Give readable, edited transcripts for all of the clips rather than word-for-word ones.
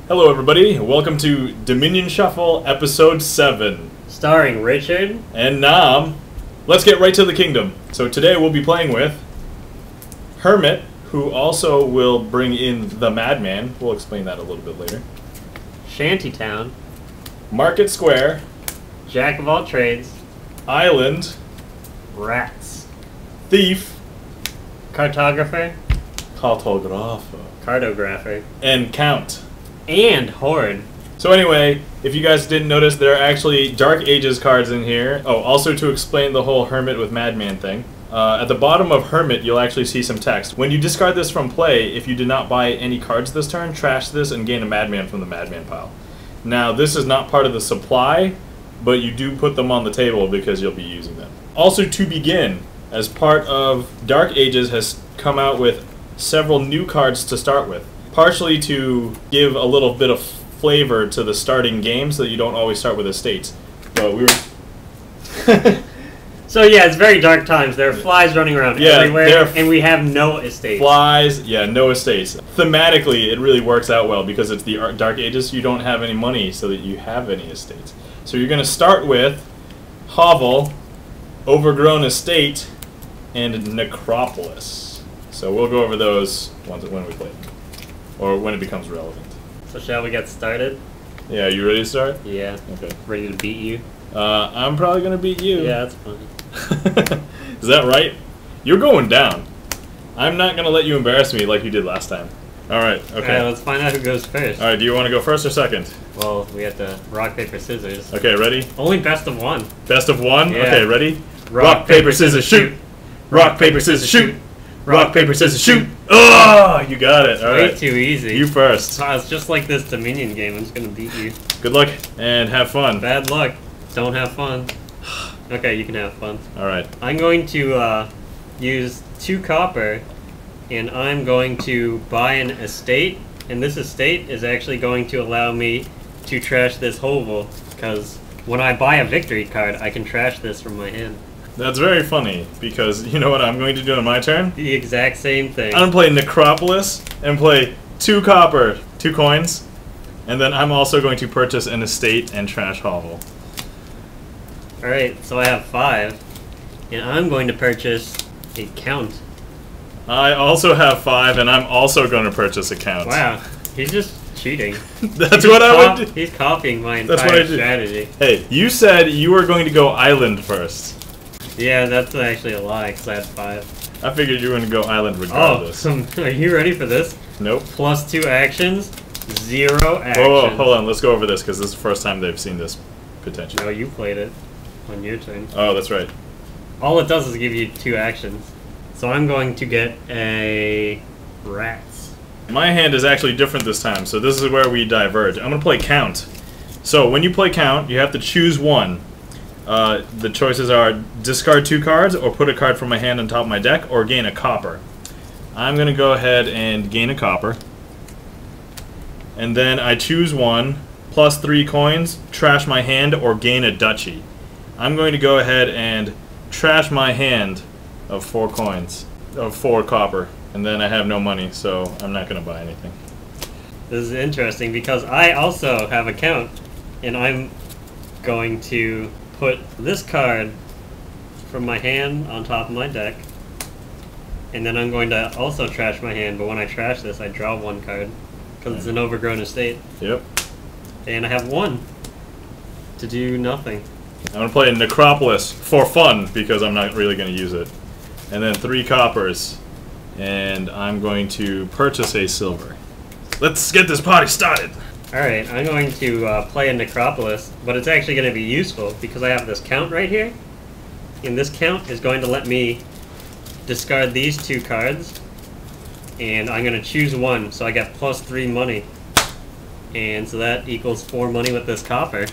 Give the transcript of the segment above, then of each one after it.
Hello everybody, welcome to Dominion Shuffle Episode 7. Starring Richard. And Nam. Let's get right to the kingdom. So today we'll be playing with Hermit, who also will bring in the Madman. We'll explain that a little bit later. Shantytown. Market Square. Jack of all trades. Island. Rats. Thief. Cartographer. Cartographer. And Count. And Hoard. So anyway, if you guys didn't notice, there are actually Dark Ages cards in here. Oh, also to explain the whole Hermit with Madman thing. At the bottom of Hermit, you'll actually see some text. When you discard this from play, if you did not buy any cards this turn, trash this and gain a Madman from the Madman pile. Now, this is not part of the supply, but you do put them on the table because you'll be using them. Also, to begin, as part of Dark Ages has come out with several new cards to start with. Partially to give a little bit of flavor to the starting game so that you don't always start with estates. But we were... So yeah, it's very dark times. There are flies running around everywhere, and we have no estates. Flies, yeah, no estates. Thematically, it really works out well because it's the Dark Ages. You don't have any money so that you have any estates. So you're going to start with Hovel, Overgrown Estate, and Necropolis. So we'll go over those when we play them. Or when it becomes relevant. So shall we get started? Yeah, you ready to start? Yeah. Okay. Ready to beat you? I'm probably going to beat you. Yeah, that's fine. Is that right? You're going down. I'm not going to let you embarrass me like you did last time. Alright, okay. Alright, let's find out who goes first. Alright, do you want to go first or second? Well, we have to rock, paper, scissors. Okay, ready? Only best of one. Best of one? Yeah. Okay, ready? Rock, paper, scissors, shoot! Rock, paper, scissors, shoot! Rock, paper, scissors, shoot! Oh, you got it. All right. Way too easy. You first. It's just like this Dominion game. I'm just going to beat you. Good luck and have fun. Bad luck. Don't have fun. Okay, you can have fun. All right. I'm going to use 2 copper, and I'm going to buy an estate. And this estate is actually going to allow me to trash this Hovel, because when I buy a victory card, I can trash this from my hand. That's very funny, because you know what I'm going to do on my turn? The exact same thing. I'm going to play Necropolis and play 2 copper, 2 coins, and then I'm also going to purchase an estate and trash Hovel. Alright, so I have 5, and I'm going to purchase a Count. I also have 5, and I'm also going to purchase a Count. Wow, he's just cheating. That's what I would do. He's copying my entire strategy. Hey, you said you were going to go Island first. Yeah, that's actually a lie, because I had 5. I figured you were going to go Island regardless. Oh, are you ready for this? Nope. Plus 2 actions, 0 actions. Whoa, hold on, let's go over this, because this is the first time they've seen this potential. No, you played it on your turn. Oh, that's right. All it does is give you 2 actions. So I'm going to get a Rats. My hand is actually different this time, so this is where we diverge. I'm going to play Count. So when you play Count, you have to choose one. The choices are discard 2 cards, or put a card from my hand on top of my deck, or gain a copper. I'm going to go ahead and gain a copper. And then I choose one, plus 3 coins, trash my hand, or gain a duchy. I'm going to go ahead and trash my hand of 4 coins, of 4 copper. And then I have no money, so I'm not going to buy anything. This is interesting, because I also have a Count, and I'm going to put this card from my hand on top of my deck, and then I'm going to also trash my hand, but when I trash this, I draw 1 card, because it's an Overgrown Estate. Yep. And I have 1 to do nothing. I'm going to play Necropolis for fun, because I'm not really going to use it. And then 3 coppers, and I'm going to purchase a silver. Let's get this party started! Alright, I'm going to play a Necropolis, but it's actually going to be useful because I have this Count right here. And this Count is going to let me discard these 2 cards. And I'm going to choose 1, so I get plus 3 money. And so that equals 4 money with this copper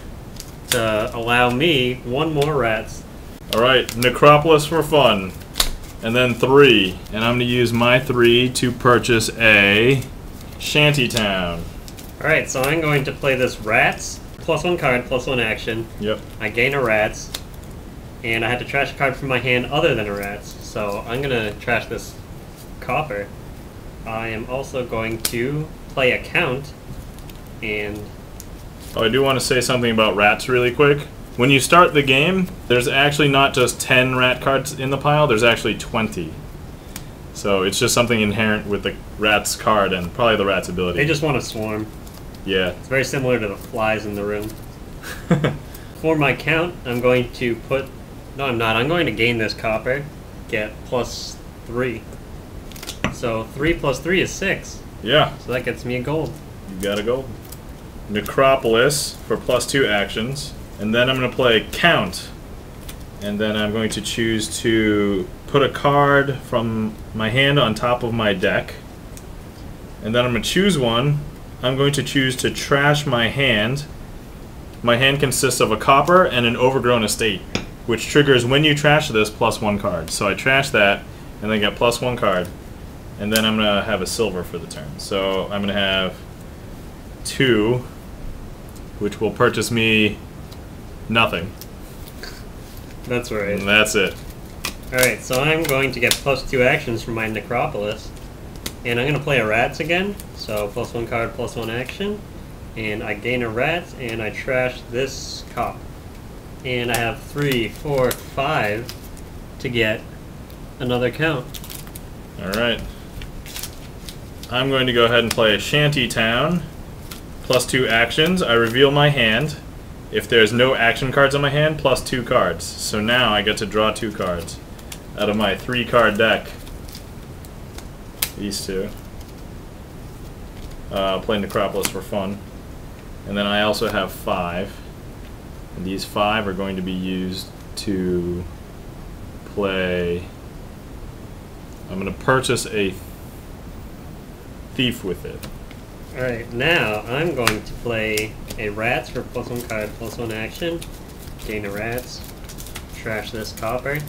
to allow me 1 more Rats. Alright, Necropolis for fun. And then 3. And I'm going to use my 3 to purchase a Shantytown. Alright, so I'm going to play this Rats, plus 1 card, plus 1 action. Yep. I gain a Rats, and I had to trash a card from my hand other than a Rats, so I'm going to trash this copper. I am also going to play a Count, and... Oh, I do want to say something about rats really quick. When you start the game, there's actually not just 10 rat cards in the pile, there's actually 20. So it's just something inherent with the rat's card and probably the rat's ability. They just want to swarm. Yeah. It's very similar to the flies in the room. For my count, I'm going to put... No, I'm not. I'm going to gain this copper, get +3. So 3 + 3 is 6. Yeah. So that gets me a gold. You got a gold. Necropolis for +2 actions. And then I'm going to play Count. And then I'm going to choose to put a card from my hand on top of my deck. And then I'm going to choose one. I'm going to choose to trash my hand. My hand consists of a copper and an overgrown estate, which triggers when you trash this +1 card. So I trash that and then get +1 card. And then I'm going to have a silver for the turn. So I'm going to have 2, which will purchase me nothing. That's right. And that's it. Alright, so I'm going to get +2 actions from my Necropolis. And I'm going to play a rats again. So +1 card, +1 action. And I gain a rat, and I trash this cop. And I have 3, 4, 5 to get another count. Alright. I'm going to go ahead and play Shantytown. +2 actions. I reveal my hand. If there's no action cards on my hand, +2 cards. So now I get to draw 2 cards out of my 3-card deck. These two. I'll play Necropolis for fun. And then I also have 5. And these 5 are going to be used to play... I'm going to purchase a thief with it. Alright, now I'm going to play a rats for +1 card, +1 action. Gain a rats. Trash this copper.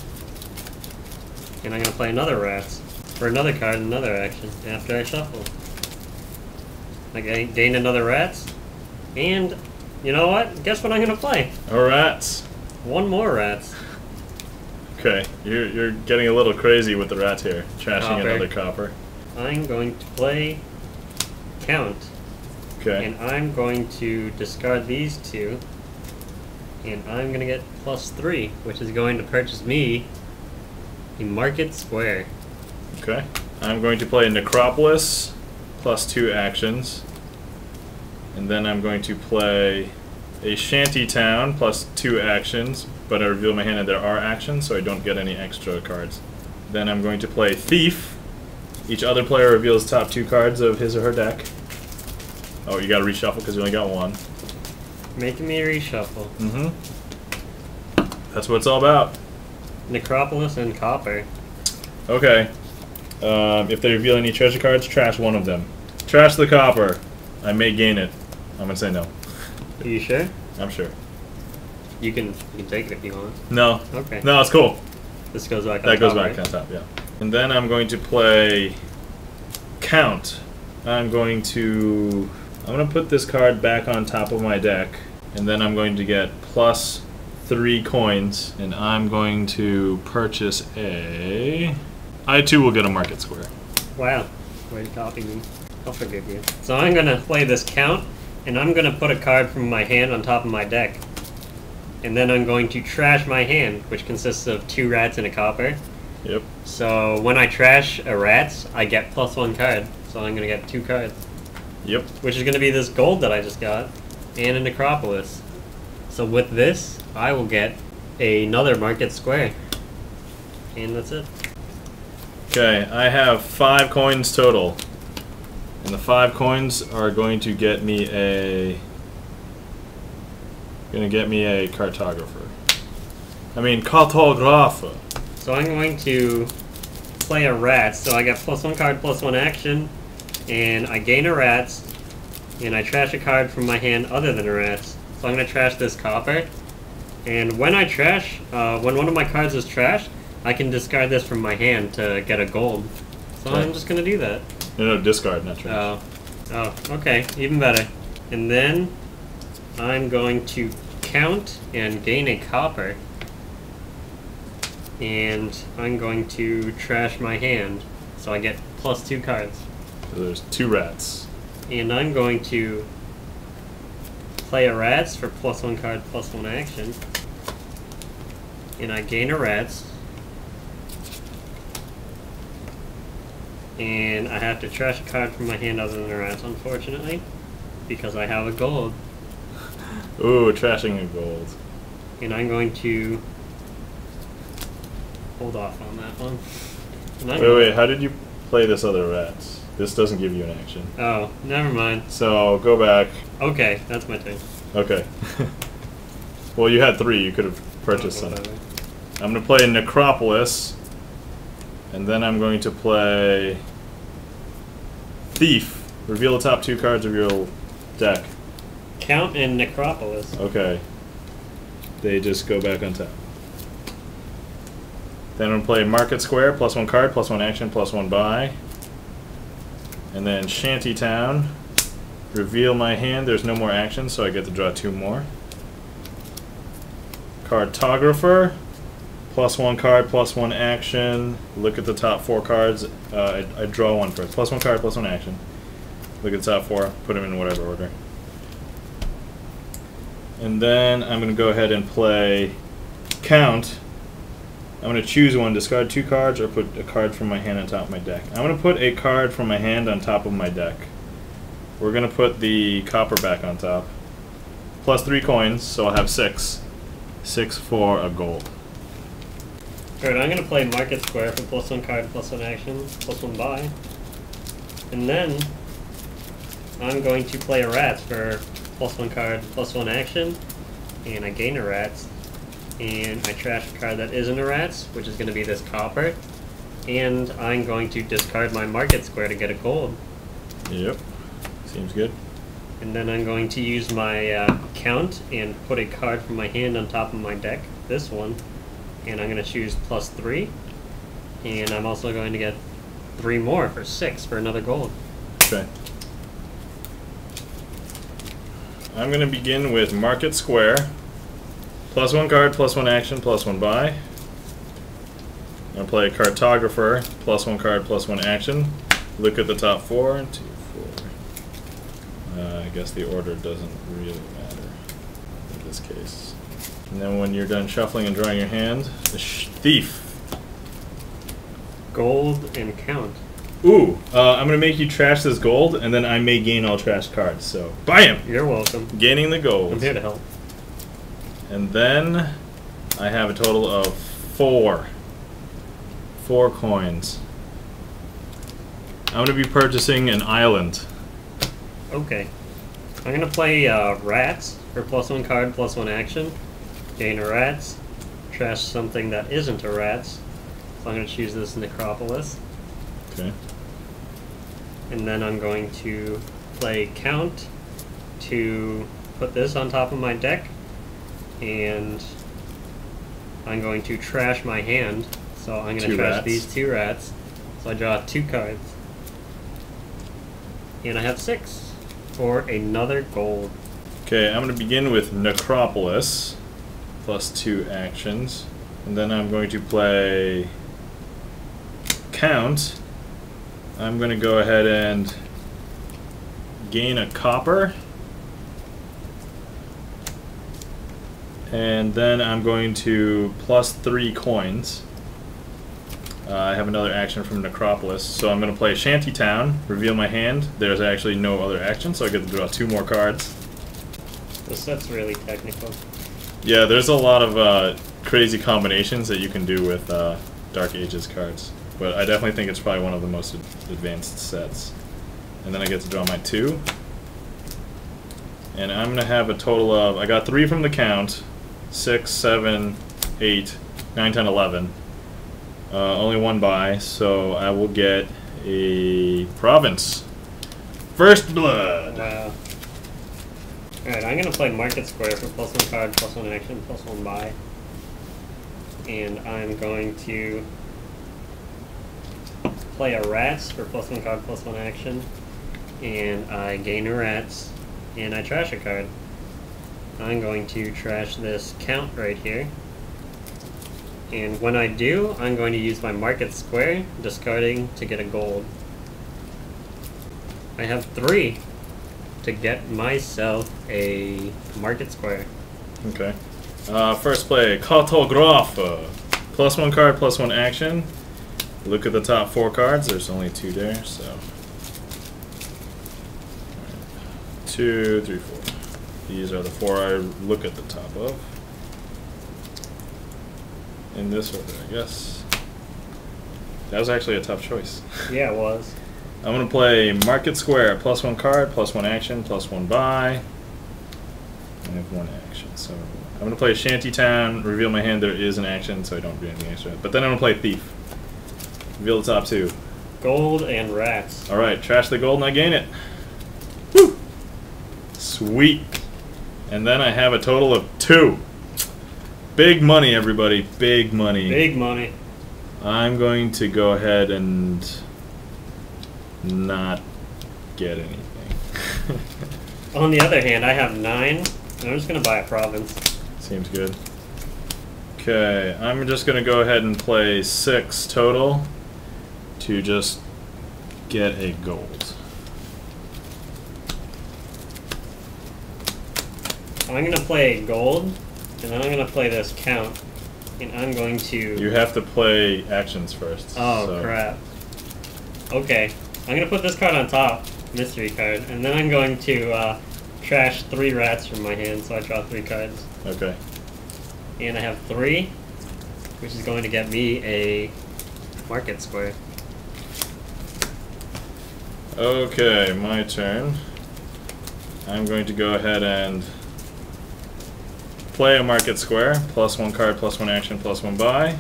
And I'm going to play another rats for another card, another action after I shuffle. I gain another rats. And you know what? Guess what I'm going to play? A rats. One more rats. Okay, you're getting a little crazy with the rats here. Trashing Copper. another copper. I'm going to play count. Okay. And I'm going to discard these 2. And I'm going to get +3, which is going to purchase me a market square. Okay. I'm going to play Necropolis, +2 actions. And then I'm going to play a Shantytown, +2 actions. But I reveal my hand and there are actions, so I don't get any extra cards. Then I'm going to play Thief. Each other player reveals top 2 cards of his or her deck. Oh, you gotta reshuffle because you only got 1. Making me reshuffle. That's what it's all about. Necropolis and copper. Okay. If they reveal any treasure cards, trash one of them. Trash the copper. I may gain it. I'm gonna say no. Are you sure? I'm sure. You can take it if you want. No. Okay. No, it's cool. This goes back on That goes top, back right? on top, yeah. And then I'm going to play Count. I'm going to put this card back on top of my deck, and then I'm going to get +3 coins, and I'm going to purchase a... I too will get a market square. Wow. Way to copy me. I'll forgive you. So I'm going to play this count, and I'm going to put a card from my hand on top of my deck. And then I'm going to trash my hand, which consists of 2 rats and a copper. Yep. So when I trash a rats, I get +1 card. So I'm going to get 2 cards. Yep. Which is going to be this gold that I just got, and a Necropolis. So with this, I will get another market square. And that's it. Okay, I have 5 coins total. And the 5 coins are going to get me a... Cartographer. Cartographer. So I'm going to play a rat, so I get +1 card, +1 action, and I gain a rat, and I trash a card from my hand other than a rat. So I'm going to trash this copper, and when I trash, when one of my cards is trashed, I can discard this from my hand to get a gold. So Okay. I'm just going to do that. No, discard, not trash. Oh, okay, even better. And then I'm going to count and gain a copper. And I'm going to trash my hand, so I get +2 cards. So there's 2 rats. And I'm going to play a Rats for +1 card, +1 action. And I gain a Rats. And I have to trash a card from my hand other than a Rats, unfortunately. Because I have a gold. Ooh, trashing a gold. And I'm going to hold off on that one. Wait, how did you play this other Rats? This doesn't give you an action. Oh, never mind. So, go back. Okay, that's my turn. Okay. Well, you had 3. You could have purchased some. I'm going to play Necropolis. And then I'm going to play Thief. Reveal the top 2 cards of your deck. Count and Necropolis. Okay. They just go back on top. Then I'm going to play Market Square, +1 card, +1 action, +1 buy. And then Shantytown. Reveal my hand. There's no more action, so I get to draw 2 more. Cartographer. +1 card, +1 action. Look at the top 4 cards. I draw 1 first. +1 card, +1 action. Look at the top 4. Put them in whatever order. And then I'm going to go ahead and play Count. I'm going to choose one. Discard 2 cards or put a card from my hand on top of my deck. I'm going to put a card from my hand on top of my deck. We're going to put the copper back on top. +3 coins, so I'll have 6. 6 for a gold. Alright, I'm going to play Market Square for +1 card, +1 action, +1 buy. And then I'm going to play a Rats for +1 card, +1 action. And I gain a Rats. And I trash a card that isn't a Rats, which is going to be this copper. And I'm going to discard my Market Square to get a gold. Yep. Seems good. And then I'm going to use my count and put a card from my hand on top of my deck. This one. And I'm going to choose +3. And I'm also going to get 3 more for 6 for another gold. Okay. I'm going to begin with Market Square. +1 card, +1 action, +1 buy. I'm going to play Cartographer. +1 card, +1 action. Look at the top 4. 2, 4. I guess the order doesn't really matter in this case. And then when you're done shuffling and drawing your hand, the Thief. Gold and count. Ooh, I'm going to make you trash this gold, and then I may gain all trash cards, so bam! You're welcome. Gaining the gold. I'm here to help. And then I have a total of 4. 4 coins. I'm going to be purchasing an island. Okay. I'm going to play Rats for +1 card, +1 action. Gain a Rats. Trash something that isn't a Rats. So I'm going to choose this Necropolis. Okay. And then I'm going to play Count to put this on top of my deck. And I'm going to trash my hand. So I'm going to trash these 2 Rats. So I draw 2 cards. And I have 6 for another gold. Okay, I'm going to begin with Necropolis, +2 actions. And then I'm going to play Count. I'm going to go ahead and gain a copper. And then I'm going to +3 coins. I have another action from Necropolis, so I'm going to play Shantytown, reveal my hand. There's actually no other action, so I get to draw 2 more cards. This set's really technical. Yeah, there's a lot of crazy combinations that you can do with Dark Ages cards, but I definitely think it's probably one of the most advanced sets. And then I get to draw my 2. And I'm going to have a total of, I got 3 from the count, 6, 7, 8, 9, 10, 11. Only 1 buy, so I will get a province. First Blood! Wow. Alright, I'm going to play Market Square for +1 card, +1 action, +1 buy. And I'm going to play a Rats for +1 card, +1 action. And I gain a Rats. And I trash a card. I'm going to trash this count right here. And when I do, I'm going to use my Market Square, discarding to get a gold. I have 3 to get myself a market square. Okay. First play, Cartographer. +1 card, +1 action. Look at the top 4 cards. There's only 2 there, so. 2, 3, 4. These are the 4 I look at the top of. In this order, I guess. That was actually a tough choice. Yeah, it was. I'm going to play Market Square. +1 card, +1 action, +1 buy. I have 1 action, so I'm going to play Shantytown. Reveal my hand. There is an action, so I don't do anything extra. But then I'm going to play Thief. Reveal the top 2. Gold and rats. Alright, trash the gold and I gain it. Woo! Sweet. And then I have a total of 2. Big money, everybody. Big money. Big money. I'm going to go ahead and not get anything. On the other hand, I have 9, and I'm just going to buy a province. Seems good. Okay, I'm just going to go ahead and play 6 total to just get a gold. I'm going to play gold, and then I'm going to play this count, and I'm going to... You have to play actions first. Oh, so. crap. Okay, I'm going to put this card on top, mystery card, and then I'm going to trash 3 rats from my hand, so I draw 3 cards. Okay. And I have 3, which is going to get me a market square. Okay, my turn. I'm going to go ahead and play a market square. +1 card, +1 action, +1 buy.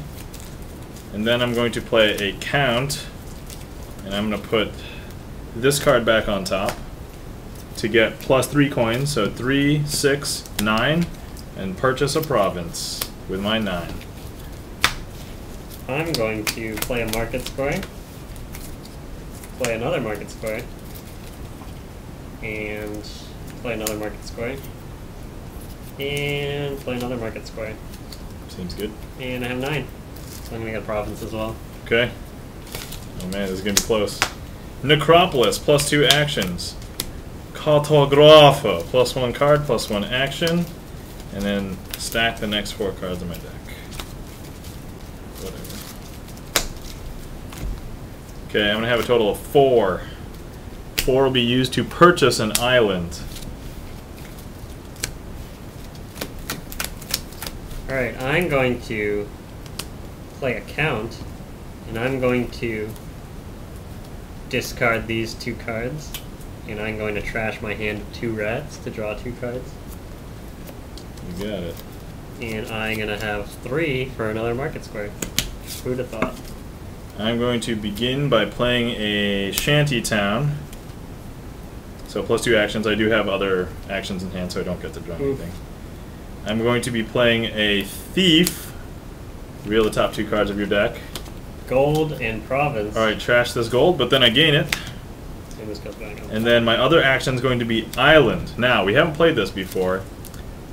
And then I'm going to play a count. And I'm going to put this card back on top to get +3 coins. So 3, 6, 9. And purchase a province with my 9. I'm going to play a market square, play another market square, and play another market square, and play another market square. Seems good. And I have 9. So I'm going to get a province as well. Okay. Oh man, this is going to be close. Necropolis, +2 actions. Cartographer, +1 card, +1 action. And then stack the next 4 cards in my deck. Whatever. Okay, I'm going to have a total of 4. 4 will be used to purchase an island. Alright, I'm going to play a count, and I'm going to discard these 2 cards, and I'm going to trash my hand of 2 rats to draw 2 cards. You got it. And I'm going to have 3 for another market square. Who'd have thought? I'm going to begin by playing a Shantytown. So +2 actions. I do have other actions in hand, so I don't get to draw anything. I'm going to be playing a Thief. Reveal the top 2 cards of your deck. Gold and province. Alright, trash this gold, but then I gain it. And this goes back on. And then my other action is going to be Island. Now, we haven't played this before,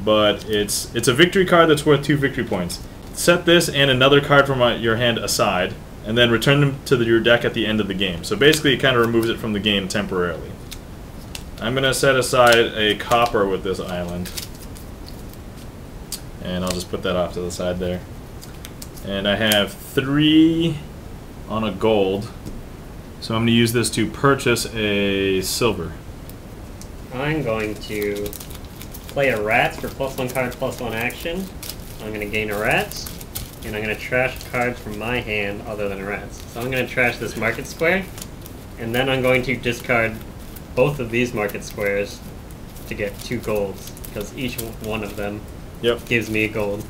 but it's a victory card that's worth 2 victory points. Set this and another card from your hand aside, and then return them to your deck at the end of the game. So basically, it kind of removes it from the game temporarily. I'm going to set aside a copper with this island. And I'll just put that off to the side there. And I have 3 on a gold. So I'm going to use this to purchase a silver. I'm going to play a rats for +1 card, +1 action. I'm going to gain a rats. And I'm going to trash a card from my hand other than a rats. So I'm going to trash this market square. And then I'm going to discard both of these market squares to get 2 golds. Because each one of them gives me a gold.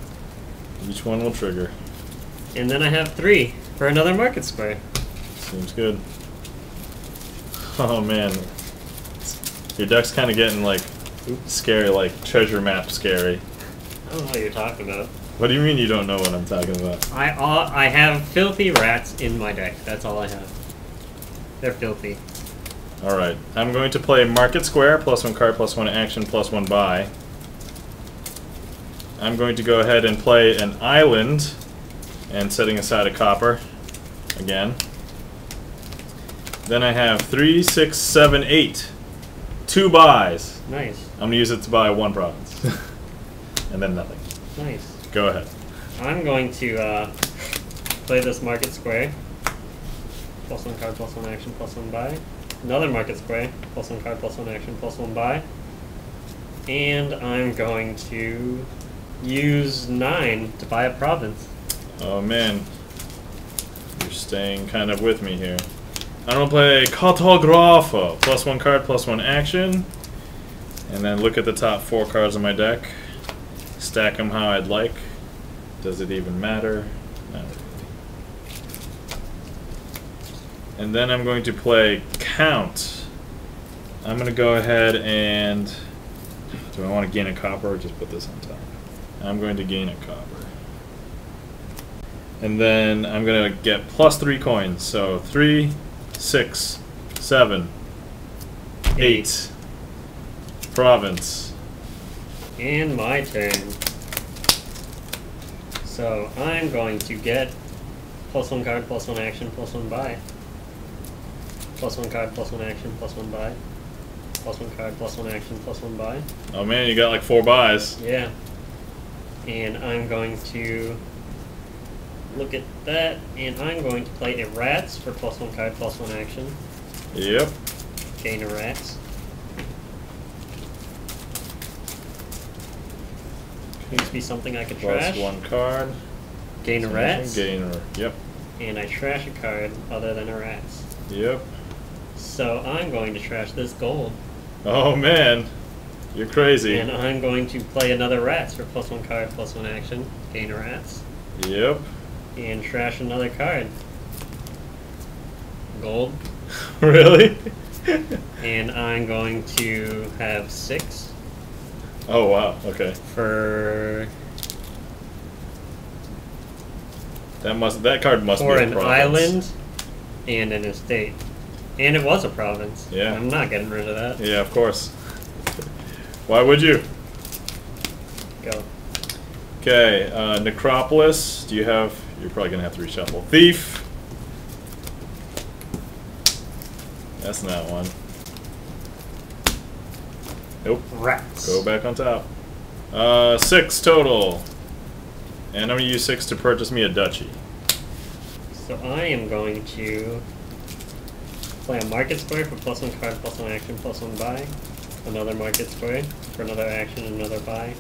Each one will trigger. And then I have 3 for another market square. Seems good. Oh man. Your deck's kind of getting like scary, like treasure map scary. I don't know what you're talking about. What do you mean you don't know what I'm talking about? I have filthy rats in my deck. That's all I have. They're filthy. Alright. I'm going to play Market Square, +1 card, +1 action, +1 buy. I'm going to go ahead and play an island, and setting aside a copper again. Then I have 3, 6, 7, 8. 2 buys. Nice. I'm gonna use it to buy 1 province. And then nothing. Nice. Go ahead. I'm going to play this market square. +1 card, +1 action, +1 buy. Another market square. +1 card, +1 action, +1 buy. And I'm going to use 9 to buy a province. Oh man, you're staying kind of with me here. I'm gonna play Cartographer. +1 card, +1 action. And then look at the top 4 cards of my deck. Stack them how I'd like. Does it even matter? Not really. And then I'm going to play Count. I'm going to go ahead and... Do I want to gain a copper or just put this on top? I'm going to gain a copper. And then I'm going to get +3 coins. So 3, 6, 7, 8. Province. And my turn. So I'm going to get +1 card, +1 action, +1 buy. +1 card, +1 action, +1 buy. +1 card, +1 action, +1 buy. Oh man, you got like 4 buys. Yeah. And I'm going to look at that, and I'm going to play a rats for +1 card, +1 action. Yep. Gain a rats. Needs to be something I could trash. +1 card. Gain a rats. Gain a... Yep. And I trash a card other than a rats. Yep. So I'm going to trash this gold. Oh man, you're crazy. And I'm going to play another rats for +1 card, +1 action. Gain a rats. Yep. And trash another card. Gold. Really? And I'm going to have 6. Oh wow, okay. For that card must be for a an province. island and an estate. And it was a province. Yeah. I'm not getting rid of that. Yeah, of course. Why would you? Go. Okay, Necropolis. Do you have... You're probably going to have to reshuffle. Thief. That's not one. Nope. Rats. Go back on top. 6 total. And I'm going to use 6 to purchase me a duchy. So I am going to play a market square for +1 card, +1 action, +1 buy. Another market square for another action, another buy.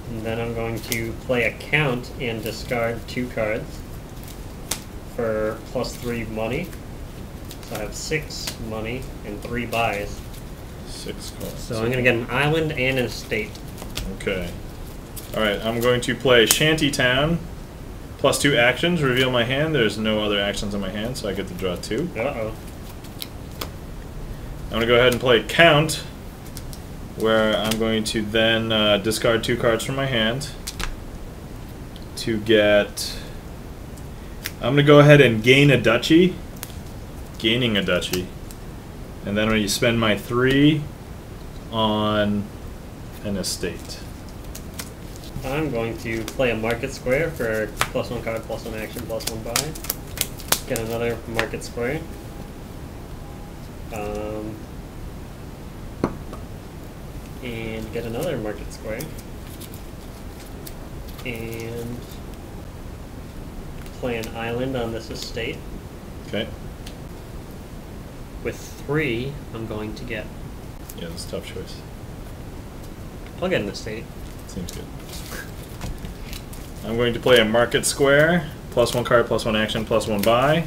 And then I'm going to play a count and discard 2 cards for +3 money. So I have 6 money and 3 buys. 6 cards. So I'm going to get an island and an estate. Okay. Alright, I'm going to play Shantytown. +2 actions, reveal my hand. There's no other actions in my hand, so I get to draw 2. Uh-oh. I'm going to go ahead and play Count, where I'm going to then discard 2 cards from my hand to get... I'm going to go ahead and gain a duchy. Gaining a duchy. And then I'm going to spend my 3 on an estate. I'm going to play a market square for +1 card, +1 action, +1 buy. Get another market square. And get another market square. And play an island on this estate. Okay. With 3, I'm going to get... Yeah, that's a tough choice. I'll get an estate. Seems good. I'm going to play a market square. +1 card, +1 action, +1 buy.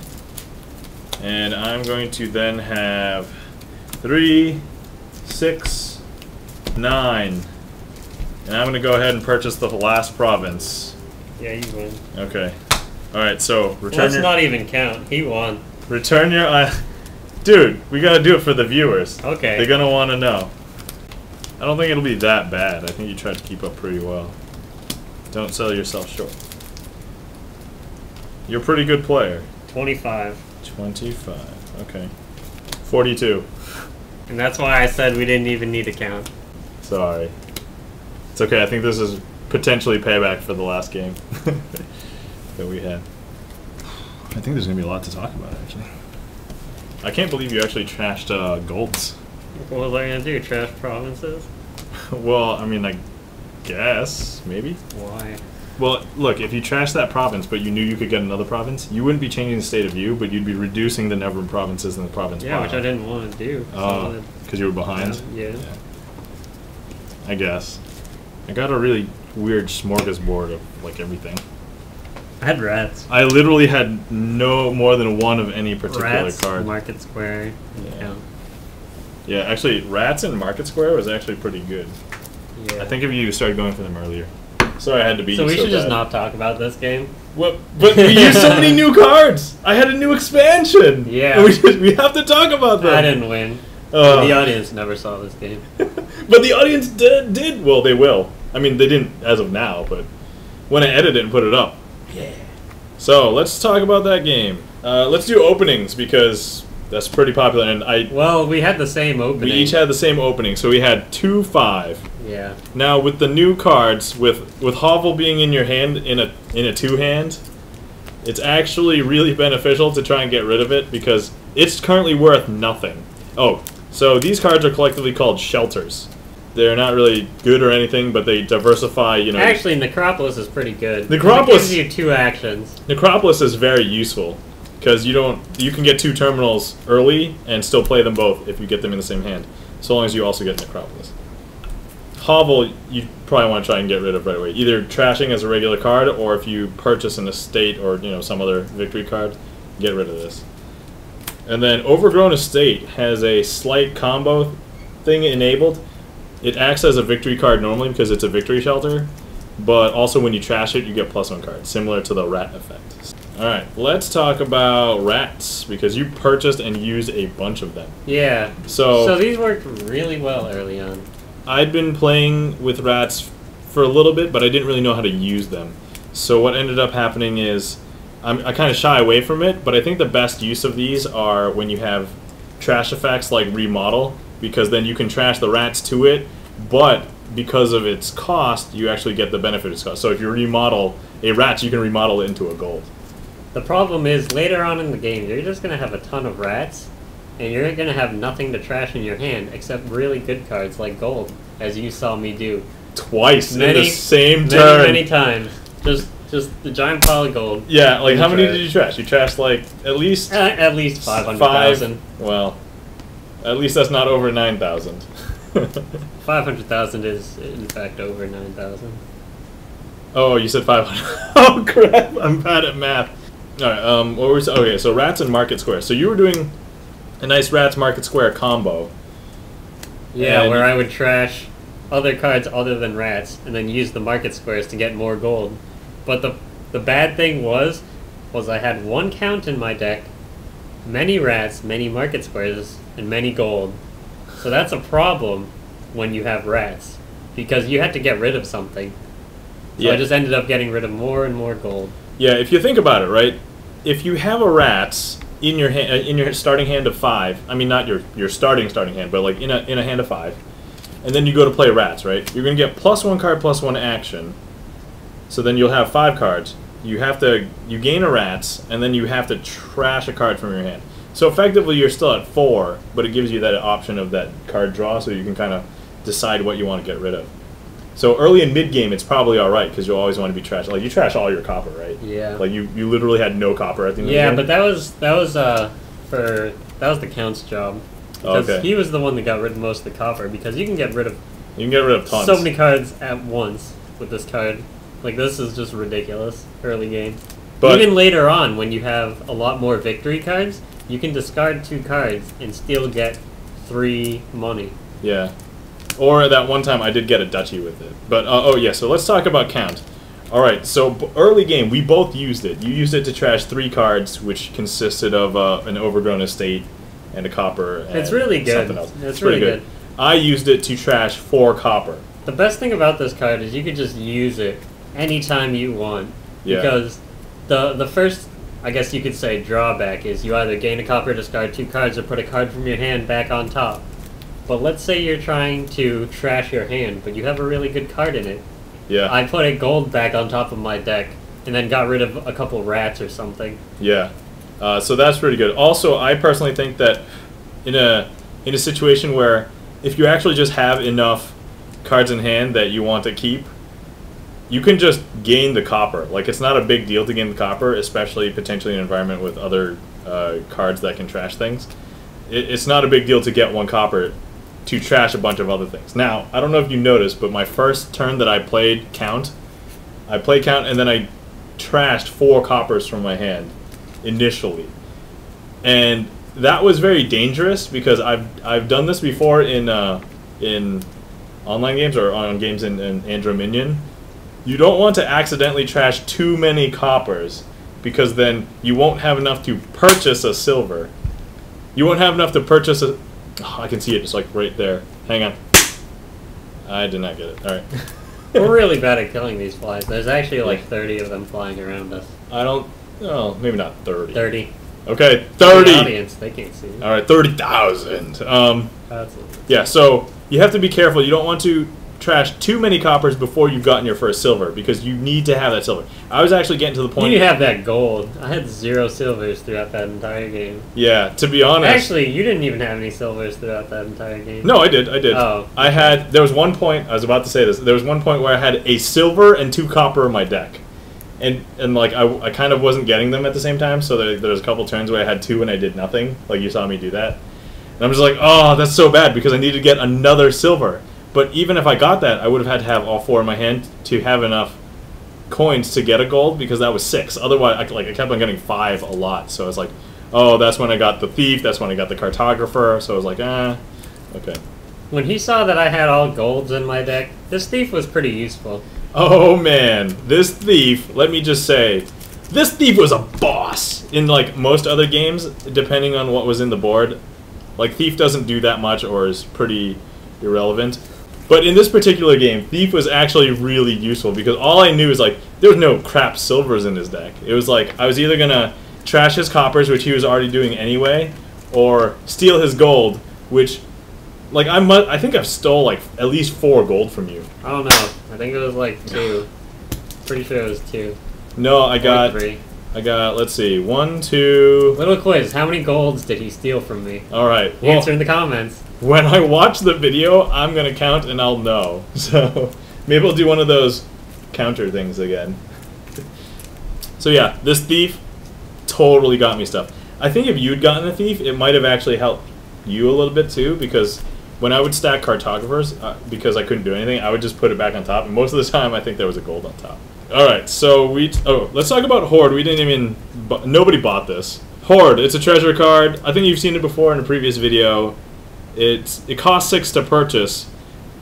And I'm going to then have 3, 6, 9. And I'm going to go ahead and purchase the last province. Yeah, you win. Okay. Alright, so return Let's your... not even count. He won. Return your... Dude, we gotta do it for the viewers. Okay. They're gonna want to know. I don't think it'll be that bad. I think you tried to keep up pretty well. Don't sell yourself short. You're a pretty good player. 25. 25. Okay. 42. And that's why I said we didn't even need to count. Sorry. It's okay. I think this is potentially payback for the last game that we had. I think there's gonna be a lot to talk about, actually. I can't believe you actually trashed Golds. What was I gonna do? Trash provinces? Well, I mean, I guess maybe. Why? Well, look, if you trash that province, but you knew you could get another province, you wouldn't be changing the state of view, but you'd be reducing the number of provinces in the province. Yeah, which I didn't want to do. Oh, because you were behind. Yeah. I guess. I got a really weird smorgasbord of like everything. I had rats. I literally had no more than one of any particular Rats, card. Market Square. Yeah. Yeah, actually, rats in Market Square was actually pretty good. Yeah. I think if you started going for them earlier. Sorry, I had to beat you so we should just bad. not talk about this game. What? But we used so many new cards. I had a new expansion. Yeah. We have to talk about that. I didn't win. The audience never saw this game. But the audience did. Well, they will. I mean, they didn't as of now, but when I edit it and put it up. Yeah. So let's talk about that game. Let's do openings because that's pretty popular. And Well, we had the same opening. we each had the same opening, so we had 2-5. Yeah. Now with the new cards, with Hovel being in your hand in a two-hand, it's actually really beneficial to try and get rid of it because it's currently worth nothing. Oh, so these cards are collectively called shelters. They're not really good or anything, but they diversify, you know. Actually, Necropolis is pretty good. Necropolis It gives you 2 actions. Necropolis is very useful because you can get 2 terminals early and still play them both if you get them in the same hand, so long as you also get Necropolis. Hovel, you probably want to try and get rid of right away, either trashing as a regular card, or if you purchase an estate or some other victory card, get rid of this. And then Overgrown Estate has a slight combo thing enabled. It acts as a victory card normally because it's a victory shelter, but also when you trash it, you get +1 cards, similar to the rat effect. Alright, let's talk about rats, because you purchased and used a bunch of them. Yeah. So these worked really well early on. I'd been playing with rats for a little bit, but I didn't really know how to use them. So what ended up happening is, I kind of shy away from it, but I think the best use of these are when you have trash effects like Remodel, because then you can trash the rats to it, but because of its cost, you actually get the benefit of its cost. So if you remodel a rat, you can remodel it into a gold. The problem is, later on in the game, you're just going to have a ton of rats, and you're going to have nothing to trash in your hand except really good cards like gold, as you saw me do. Twice in the same turn. Many times. Just the giant pile of gold. Yeah, like how many did you trash? You trashed like at least 500,000. Well, at least that's not over 9,000. 500,000 is in fact over 9,000. Oh, you said 500. Oh crap! I'm bad at math. All right. What were we? Okay, so rats and Market Square. So you were doing a nice rats Market Square combo. Yeah, where I would trash other cards other than rats, and then use the Market Squares to get more gold. But the bad thing was I had 1 count in my deck, many rats, many Market Squares, and many gold. So that's a problem when you have rats, because you had to get rid of something. So I just ended up getting rid of more and more gold. Yeah, if you think about it, right? If you have a rats in your hand, in your starting hand of 5, I mean not your starting hand, but like in a hand of 5, and then you go to play rats, right? You're gonna get +1 card, +1 action. So then you'll have 5 cards. You gain a rats, and then you have to trash a card from your hand. So effectively, you're still at 4, but it gives you that option of that card draw, so you can kind of decide what you want to get rid of. So early and mid game, it's probably all right because you'll always want to be trashed. Like you trash all your copper, right? Yeah. Like you literally had no copper at the end. Yeah, of the game. but that was the Count's job. Because he was the one that got rid of most of the copper. Because you can get rid of tons. So many cards at once with this card. Like, this is just ridiculous early game. But even later on, when you have a lot more victory cards, you can discard 2 cards and still get 3 money. Yeah. Or that one time I did get a duchy with it. But, oh yeah, so let's talk about Count. Alright, so early game, we both used it. You used it to trash 3 cards, which consisted of an Overgrown Estate and a copper. And it's really good. Something else. It's really good. I used it to trash 4 copper. The best thing about this card is you could just use it anytime you want. Yeah. Because the first, I guess you could say, drawback is you either gain a copper, discard 2 cards, or put a card from your hand back on top. But let's say you're trying to trash your hand, but you have a really good card in it. Yeah. I put a gold back on top of my deck, and then got rid of a couple rats or something. Yeah. So that's pretty good. Also, I personally think that in in a situation where if you actually just have enough cards in hand that you want to keep, you can just gain the copper. Like, it's not a big deal to gain the copper, especially potentially in an environment with other cards that can trash things. It's not a big deal to get 1 copper to trash a bunch of other things. Now, I don't know if you noticed, but my first turn that I played count and then I trashed 4 coppers from my hand initially. And that was very dangerous because I've done this before in online games or on games in Andro Minion. You don't want to accidentally trash too many coppers because then you won't have enough to purchase a silver. You won't have enough to purchase a... Oh, I can see it just like right there. Hang on. I did not get it. Alright. We're really bad at killing these flies. There's actually like 30 of them flying around us. I don't... Oh, maybe not 30. 30. Okay, 30! The audience, they can't see. Alright, 30,000. Absolutely. Yeah, so you have to be careful. You don't want to trash too many coppers before you've gotten your first silver because you need to have that silver. I was actually getting to the point... You need to have that gold. I had 0 silvers throughout that entire game. Yeah, to be honest... Actually, you didn't even have any silvers throughout that entire game. No, I did. Oh. I had... There was one point... I was about to say this. There was one point where I had a silver and 2 copper in my deck. And like, I kind of wasn't getting them at the same time, so there was a couple turns where I had 2 and I did nothing. Like, you saw me do that. And I'm just like, oh, that's so bad because I need to get another silver. But even if I got that, I would have had to have all 4 in my hand to have enough coins to get a gold because that was 6. Otherwise, I kept on getting 5 a lot. So I was like, oh, that's when I got the thief. That's when I got the cartographer. So I was like, okay. When he saw that I had all golds in my deck, this thief was pretty useful. Oh man, this thief, let me just say, this thief was a boss in like most other games, depending on what was in the board. Like, thief doesn't do that much or is pretty irrelevant. But in this particular game, thief was actually really useful because all I knew is like, there was no crap silvers in his deck. It was like, I was either gonna trash his coppers, which he was already doing anyway, or steal his gold, which, like, I think I've stole like at least 4 gold from you. I don't know. I think it was like 2. Pretty sure it was 2. No, I got 3. let's see, 1, 2... Little quiz, how many golds did he steal from me? Alright. Well, answer in the comments. when I watch the video, I'm going to count and I'll know. So, maybe I'll do one of those counter things again. So yeah, this thief totally got me stuff. I think if you'd gotten a thief, it might have actually helped you a little bit too, because when I would stack cartographers, because I couldn't do anything, I would just put it back on top, and most of the time I think there was a gold on top. Alright, so let's talk about Hoard. We didn't even... Nobody bought this. Hoard, it's a treasure card. I think you've seen it before in a previous video. It costs 6 to purchase,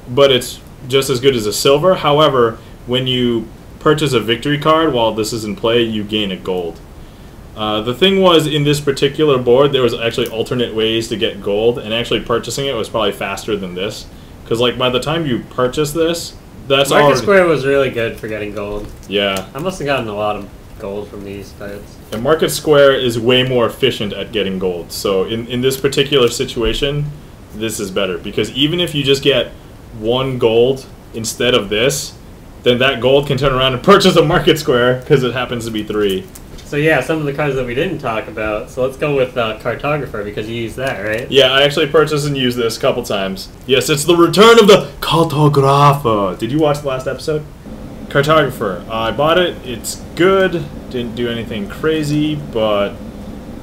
but it's just as good as a silver. However, when you purchase a victory card while this is in play, you gain a gold. The thing was, in this particular board, there was actually alternate ways to get gold, and actually purchasing it was probably faster than this. Because, like, by the time you purchase this, that's already... Market Square was really good for getting gold. Yeah. I must have gotten a lot of gold from these cards. And Market Square is way more efficient at getting gold. So, in this particular situation, this is better. Because even if you just get 1 gold instead of this, then that gold can turn around and purchase a Market Square, because it happens to be 3. So yeah, some of the cards that we didn't talk about. So let's go with Cartographer, because you used that, right? Yeah, I actually purchased and used this a couple times. Yes, it's the return of the Cartographer. Did you watch the last episode? Cartographer. I bought it. It's good. Didn't do anything crazy, but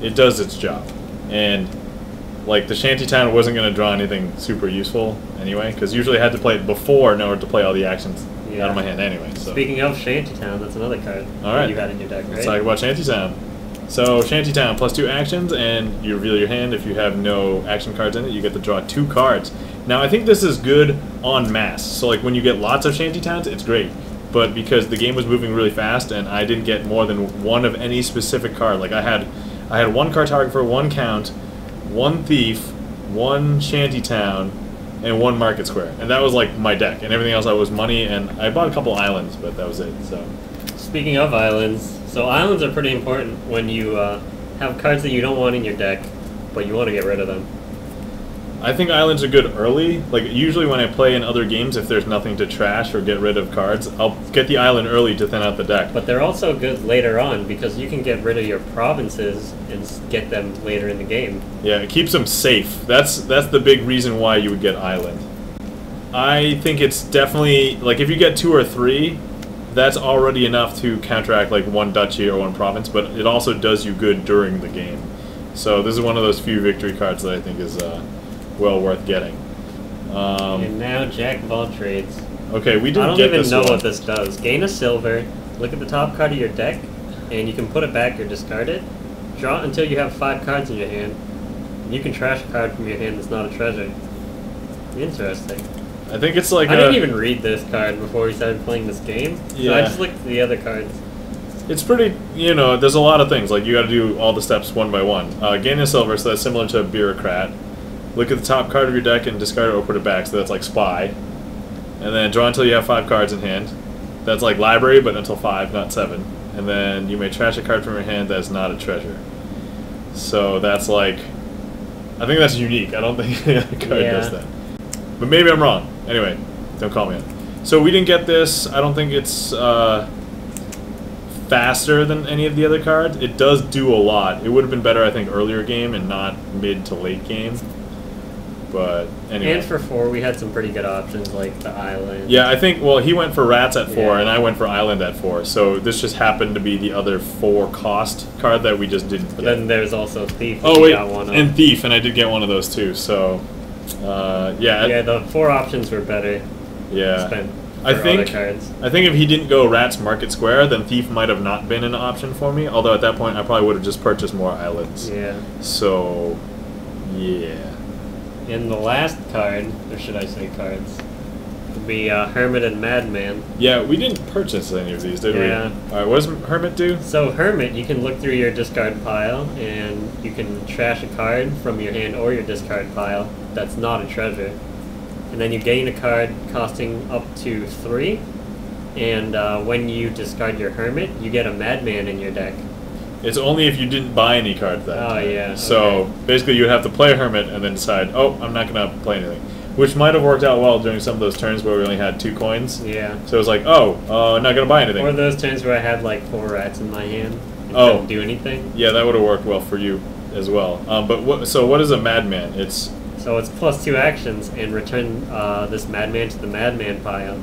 it does its job. And like, the Shantytown wasn't going to draw anything super useful anyway, because usually I had to play it before in order to play all the actions out of my hand anyway. So. Speaking of Shantytown, that's another card that you had in your deck, right? Let's talk about Shantytown. So, Shantytown, +2 actions, and you reveal your hand. If you have no action cards in it, you get to draw 2 cards. Now, I think this is good en masse. So, like, when you get lots of Shantytowns, it's great. But because the game was moving really fast, and I didn't get more than 1 of any specific card. Like, I had 1 Cartographer, 1 Count, 1 Thief, 1 Shantytown, and 1 Market Square. And that was like my deck, and everything else I was money, and I bought a couple islands, but that was it. So, speaking of islands, so islands are pretty important when you have cards that you don't want in your deck, but you want to get rid of them. I think islands are good early. Like, usually when I play in other games, if there's nothing to trash or get rid of cards, I'll get the island early to thin out the deck. But they're also good later on, because you can get rid of your provinces and get them later in the game. Yeah, it keeps them safe. That's the big reason why you would get island. I think it's definitely, like, if you get 2 or 3, that's already enough to counteract, like, 1 duchy or 1 province, but it also does you good during the game. So this is one of those few victory cards that I think is well worth getting. And now Jack of all trades. Okay, we didn't I get don't this even know one. what this does. Gain a silver, look at the top card of your deck, and you can put it back or discard it. Draw until you have 5 cards in your hand. You can trash a card from your hand that's not a treasure. Interesting. I think it's like I didn't even read this card before we started playing this game. Yeah. So I just looked at the other cards. It's pretty, you know, there's a lot of things. Like, you gotta do all the steps one by one. Gain a silver, so that's similar to a bureaucrat. Look at the top card of your deck and discard it or put it back, so that's like spy. And then draw until you have 5 cards in hand. That's like library, but until 5, not 7. And then you may trash a card from your hand that's not a treasure. So that's like, I think that's unique. I don't think any other card does that. But maybe I'm wrong. Anyway, don't call me on it. So we didn't get this. I don't think it's faster than any of the other cards. It does do a lot. It would have been better, I think, earlier game and not mid to late game. But anyway. And for 4, we had some pretty good options, like the island. Yeah, I think, well, he went for rats at 4, Yeah. and I went for island at 4. So this just happened to be the other 4 cost card that we just didn't But get. then there's also Thief. Oh, wait, got one of. and Thief, and I did get one of those too. So, yeah. Yeah, the 4 options were better. Yeah. Spent I for think other cards. I think if he didn't go Rats Market Square, then Thief might have not been an option for me. Although at that point, I probably would have just purchased more islands. Yeah. So, yeah. And the last card, or should I say cards, would be Hermit and Madman. Yeah, we didn't purchase any of these, did we? Yeah. All right, what does Hermit do? So Hermit, you can look through your discard pile, and you can trash a card from your hand or your discard pile that's not a treasure. And then you gain a card costing up to 3, and when you discard your Hermit, you get a Madman in your deck. It's only if you didn't buy any cards that Oh, time. yeah, So okay. basically, you'd have to play Hermit and then decide, oh, I'm not going to play anything. Which might have worked out well during some of those turns where we only had 2 coins. Yeah. So it was like, oh, I'm not going to buy anything. Or those turns where I had like 4 rats in my hand and Oh. couldn't do anything. Yeah, that would have worked well for you as well. But so what is a Madman? It's So it's +2 actions, and return this Madman to the Madman pile.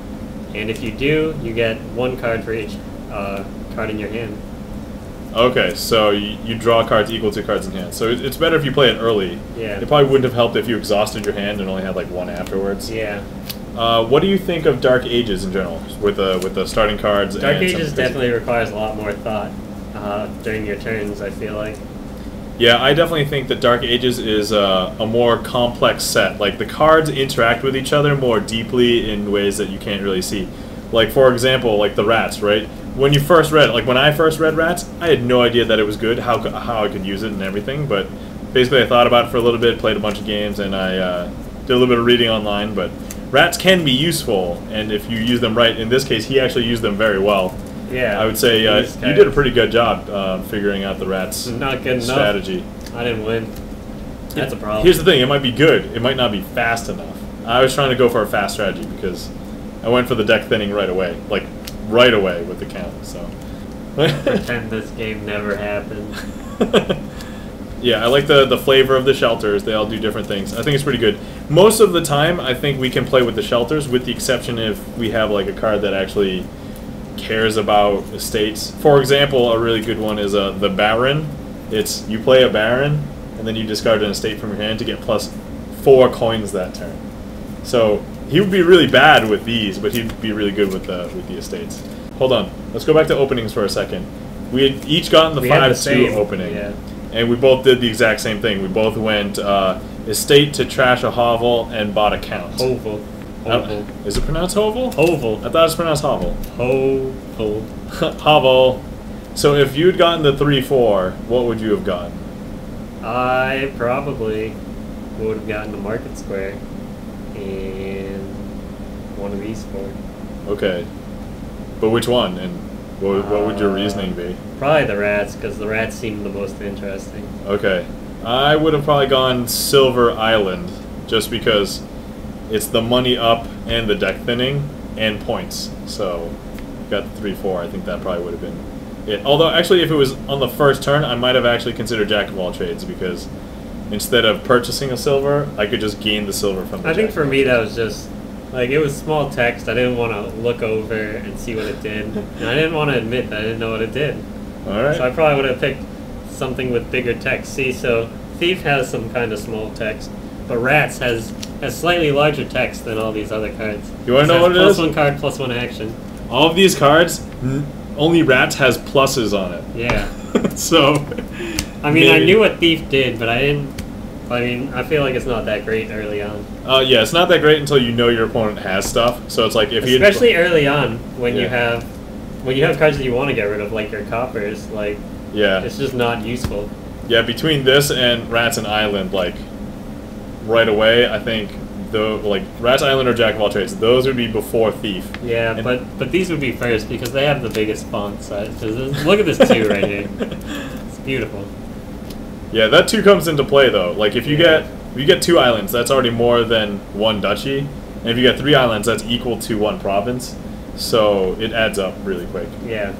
And if you do, you get 1 card for each card in your hand. okay. So you draw cards equal to cards in hand. So it's better if you play it early. Yeah. It probably wouldn't have helped if you exhausted your hand and only had like 1 afterwards. Yeah. What do you think of Dark Ages in general with the starting cards? Dark and Ages some definitely requires a lot more thought during your turns, I feel like. Yeah, I definitely think that Dark Ages is a more complex set. Like, the cards interact with each other more deeply in ways that you can't really see. Like, for example, like the rats, right? When you first read, like when I first read rats, I had no idea that it was good, how I could use it and everything. But basically, I thought about it for a little bit, played a bunch of games, and I did a little bit of reading online. But rats can be useful, and if you use them right, in this case, he actually used them very well. Yeah. I would say you did a pretty good job figuring out the rats Not good enough. strategy. I didn't win. That's a problem. Here's the thing, it might be good, it might not be fast enough. I was trying to go for a fast strategy because I went for the deck thinning right away. Like, right away with the count, so. Pretend this game never happened. Yeah, I like the flavor of the shelters. They all do different things. I think it's pretty good. Most of the time, I think we can play with the shelters, with the exception if we have like a card that actually cares about estates. For example, a really good one is the Baron. It's you play a Baron, and then you discard an estate from your hand to get +4 coins that turn. So he would be really bad with these, but he'd be really good with the estates. Hold on, let's go back to openings for a second. We had each gotten the 5-2 opening, yeah. and we both did the exact same thing. We both went estate to trash a hovel and bought a count. Hovel. Hovel. Is it pronounced Hovel? Hovel. I thought it was pronounced Hovel. Hovel. Hovel. So if you'd gotten the 3-4, what would you have gotten? I probably would have gotten the Market Square and one of these 4. Okay. But which one? And what would your reasoning be? Probably the rats, because the rats seem the most interesting. Okay. I would have probably gone Silver Island, just because it's the money up and the deck thinning and points. So got the 3-4. I think that probably would have been it. Although actually, if it was on the first turn, I might have actually considered Jack of all trades because instead of purchasing a silver, I could just gain the silver from the I think for me that was just like it was small text. I didn't want to look over and see what it did, and I didn't want to admit that I didn't know what it did. All right. So I probably would have picked something with bigger text. See, so Thief has some kind of small text, but Rats has slightly larger text than all these other cards. You want to know what it is? +1 card, +1 action. All of these cards, only Rats has pluses on it. Yeah. So. I mean, I knew what Thief did, but I didn't. I mean, I feel like it's not that great early on. Yeah, it's not that great until you know your opponent has stuff. So it's like if especially early on when you have cards that you want to get rid of, like your coppers, like it's just not useful. Yeah, between this and Rats and Island, like right away, I think like Rats Island or Jack of all trades, those would be before Thief. Yeah, and but these would be first because they have the biggest font size. Look at this 2 right here. It's beautiful. Yeah, that 2 comes into play though. Like if you get 2 islands, that's already more than 1 duchy, and if you get 3 islands, that's equal to 1 province. So it adds up really quick. Yeah.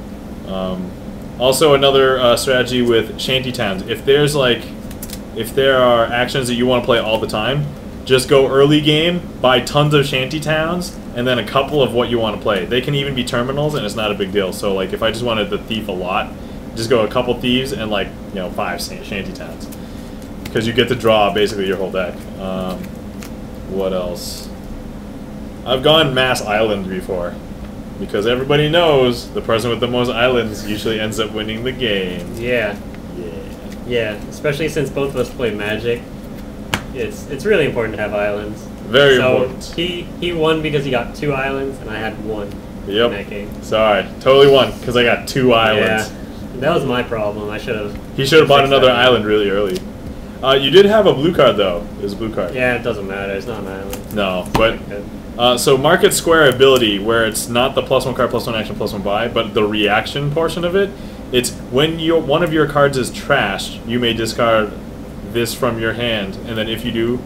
Also, another strategy with Shantytowns. If there are actions that you want to play all the time, just go early game, buy tons of Shantytowns, and then a couple of what you want to play. They can even be terminals, and it's not a big deal. So like if I just wanted the Thief a lot, just go a couple Thieves and like 5 Shantytowns, because you get to draw basically your whole deck. What else? I've gone Mass Island before, because everybody knows the person with the most islands usually ends up winning the game. Yeah. Yeah, especially since both of us play Magic. It's really important to have islands. Very important. He won because he got 2 islands, and I had 1 in that game. Sorry, totally won because I got 2 islands. Yeah. That was my problem. He should have bought another island really early. You did have a blue card though. It was a blue card. Yeah, it doesn't matter. It's not an island. No, but so Market Square ability, where it's not the +1 card, +1 action, +1 buy, but the reaction portion of it. It's when one of your cards is trashed, you may discard this from your hand, and then if you do,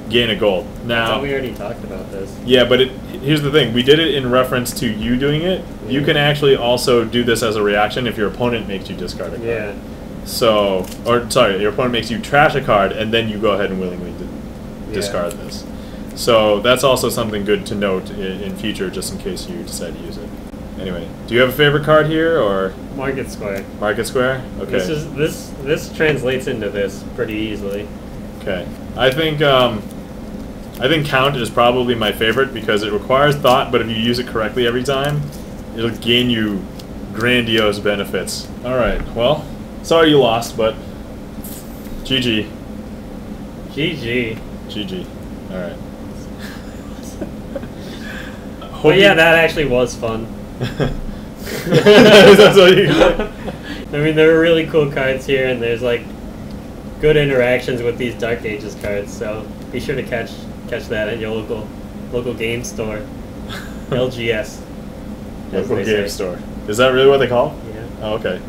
gain a gold. Now, I thought we already talked about this. Yeah, but here's the thing. We did it in reference to you doing it. Yeah. You can actually also do this as a reaction if your opponent makes you discard a card. Yeah. So, sorry, your opponent makes you trash a card, and then you go ahead and willingly discard this. So that's also something good to note in future, just in case you decide to use it. Anyway, do you have a favorite card here, or Market Square? Market Square. Okay. This translates into this pretty easily. Okay. I think Count is probably my favorite because it requires thought, but if you use it correctly every time, it'll gain you grandiose benefits. All right. Well, sorry you lost, but GG. GG. GG. All right. But yeah, that actually was fun. That's what you got. I mean, there are really cool cards here, and there's like good interactions with these Dark Ages cards. So be sure to catch that at your local game store, LGS. Local game store. Is that really what they call? Yeah. Oh, okay.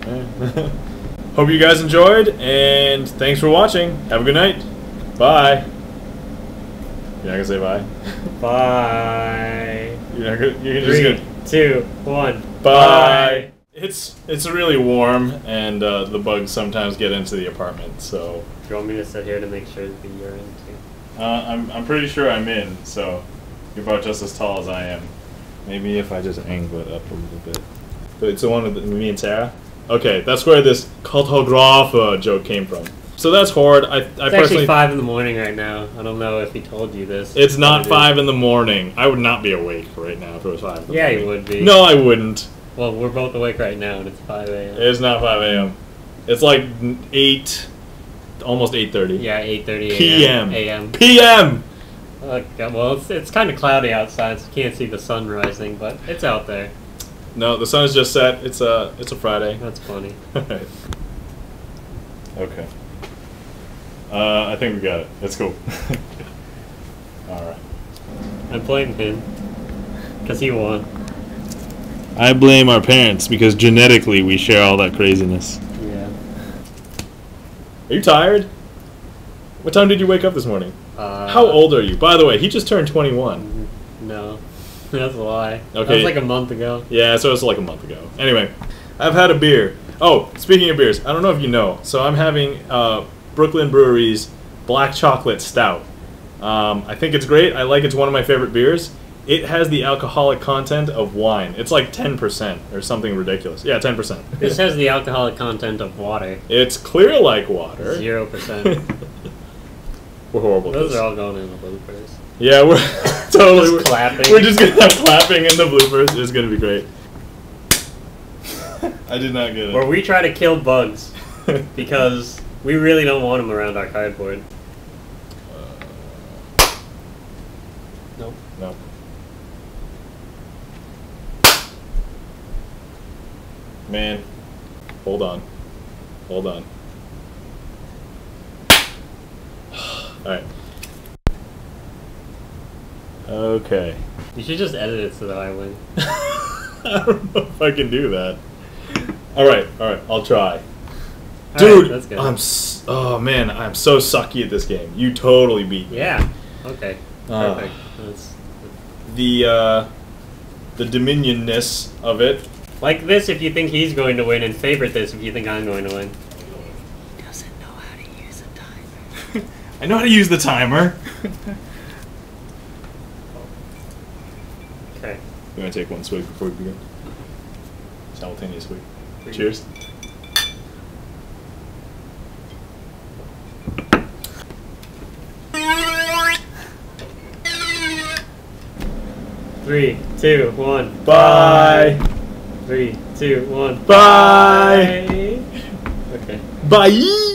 Hope you guys enjoyed, and thanks for watching. Have a good night. Bye. You're not gonna say bye? Bye. You're just gonna... 2, 1. Bye. It's really warm, and the bugs sometimes get into the apartment. So. Do you want me to sit here to make sure that you're in too? I'm pretty sure I'm in. So you're about just as tall as I am. Maybe if I just angle it up a little bit. But it's the one with me and Sarah. Okay, that's where this Cartographer joke came from. So that's Hoard. It's actually 5 in the morning right now. I don't know if he told you this. It's not 5 in the morning. I would not be awake right now if it was 5 in the morning. Yeah, you would be. No, I wouldn't. Well, we're both awake right now, and it's 5 a.m. It's not 5 a.m. It's like 8, almost 8:30. Yeah, 8:30 p.m. a.m. p.m. Well, it's kind of cloudy outside, so you can't see the sun rising, but it's out there. No, the sun is just set. It's a Friday. That's funny. Okay. I think we got it. Let's go. Alright. I blame him. Because he won. I blame our parents because genetically we share all that craziness. Yeah. Are you tired? What time did you wake up this morning? How old are you? By the way, he just turned 21. No. That's a lie. Okay. That was like a month ago. Yeah, so it's like a month ago. Anyway, I've had a beer. Oh, speaking of beers, I don't know if you know. So I'm having Brooklyn Brewery's Black Chocolate Stout. I think it's great. I like it's one of my favorite beers. It has the alcoholic content of wine. It's like 10% or something ridiculous. Yeah, 10%. This has the alcoholic content of water. It's clear like water. 0%. We're horrible. Those are all going in the bloopers. Yeah, we're totally Just clapping. We're just gonna have clapping in the bloopers. It's gonna be great. I did not get it. Where we try to kill bugs because we really don't want them around our cardboard. Nope. No. Man, hold on. Hold on. Alright. Okay. You should just edit it so that I win. I don't know if I can do that. Alright, I'll try. All Dude, right, that's good. oh man, I'm so sucky at this game. You totally beat me. Yeah. Okay. Perfect. That's The dominionness of it. like this if you think he's going to win, and favorite this if you think I'm going to win. He doesn't know how to use a timer. I know how to use the timer. Okay. You want to take one swig before we begin? Simultaneous swig. Cheers. Three, two, one. Bye. 3, 2, 1. Bye. Okay. Bye.